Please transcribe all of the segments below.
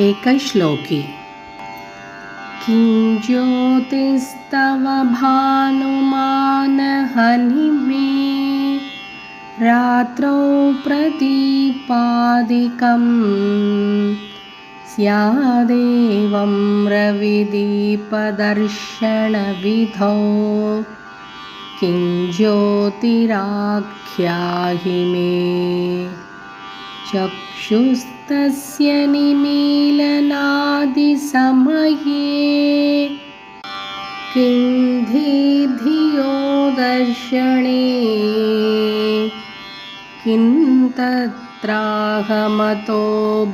एकश्लोकी किं ज्योतिस्तव भानुमानहनिमे रात्रौ प्रदीपादिकं स्यादेवं रविदीपदर्शनविधौ किं ज्योतिराख्याहि मे चक्षुस्तस्य निमीलनादिसमये किं धियो दर्शने किं तत्राहमतो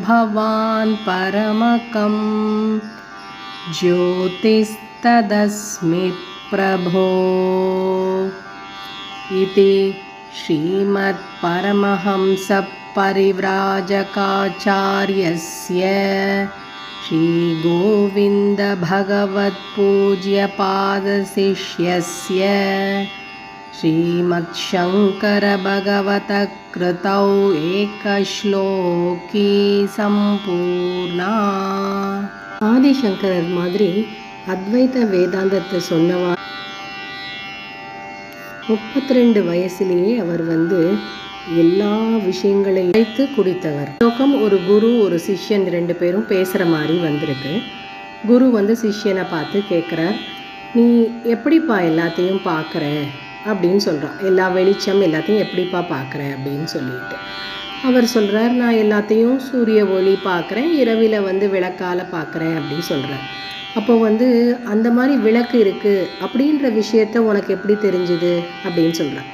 भवान् परमकं ज्योतिस्तदस्मित् प्रभो इति श्रीमत्परमहंसपरिव्राजकाचार्यस्य श्रीगोविन्दभगवत्पूज्यपादशिष्यस्य श्रीमच्छङ्करभगवतः कृतौ एकश्लोकी सम्पूर्णा. ஆதிசங்கரர் மாதிரி அத்வைத வேதாந்தத்தை சொன்னவா 32 வயசுலேயே அவர் எல்லா விஷயங்களையும் வைத்து குடித்தவர். லோகம் ஒரு குரு ஒரு சிஷ்யன் 2 பேரும் பேசுகிற மாதிரி வந்திருக்கு. குரு சிஷ்யனை பார்த்து கேட்குறார், நீ எப்படிப்பா எல்லாத்தையும் பார்க்குற அப்படின்னு சொல்கிறான். எல்லா வெளிச்சம் எல்லாத்தையும் எப்படிப்பா பார்க்குற அப்படின்னு சொல்லிட்டு அவர் சொல்கிறார், நான் எல்லாத்தையும் சூரிய ஒளி பார்க்குறேன், இரவில் விளக்கால் பார்க்குறேன் அப்படின்னு சொல்கிறார். அப்போ அந்த மாதிரி விளக்கு இருக்குது அப்படின்ற விஷயத்த உனக்கு எப்படி தெரிஞ்சுது அப்படின்னு சொல்கிறார்.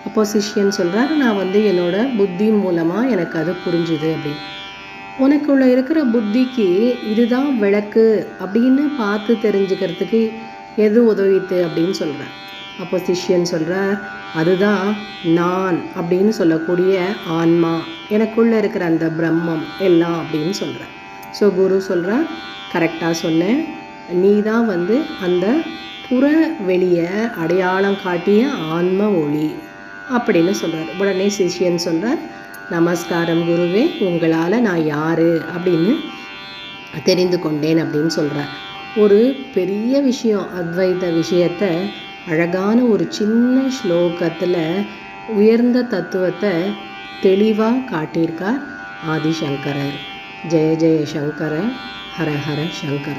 அப்போது சிஷ்யன் சொல்கிறார், நான் என்னோட புத்தி மூலமாக எனக்கு அது புரிஞ்சுது அப்படின்னு. உனக்குள்ள இருக்கிற புத்திக்கு இதுதான் விளக்கு அப்படின்னு பார்த்து தெரிஞ்சுக்கிறதுக்கு எது உதவித்து அப்படின்னு சொல்கிறார். அப்போ சிஷ்யன் சொல்கிறார், அதுதான் நான் அப்படின்னு சொல்லக்கூடிய ஆன்மா, எனக்குள்ளே இருக்கிற அந்த பிரம்மம் எல்லாம் அப்படின்னு சொல்கிறார். ஸோ குரு சொல்கிறார், கரெக்டாக சொன்னேன், நீ தான் அந்த புற வெளியை அடையாளம் காட்டிய ஆன்ம ஒளி அப்படின்னு சொல்கிறார். உடனே சிஷ்யன் சொல்கிறார், நமஸ்காரம் குருவே, உங்களால் நான் யார் அப்படின்னு தெரிந்து கொண்டேன் அப்படின்னு சொல்கிறார். ஒரு பெரிய விஷயம், அத்வைத விஷயத்தை அழகான ஒரு சின்ன ஸ்லோகத்தில் உயர்ந்த தத்துவத்தை தெளிவாக காட்டியிருக்கார் ஆதிசங்கரர். ஜெய ஜெய சங்கர, ஹர ஹர சங்கர.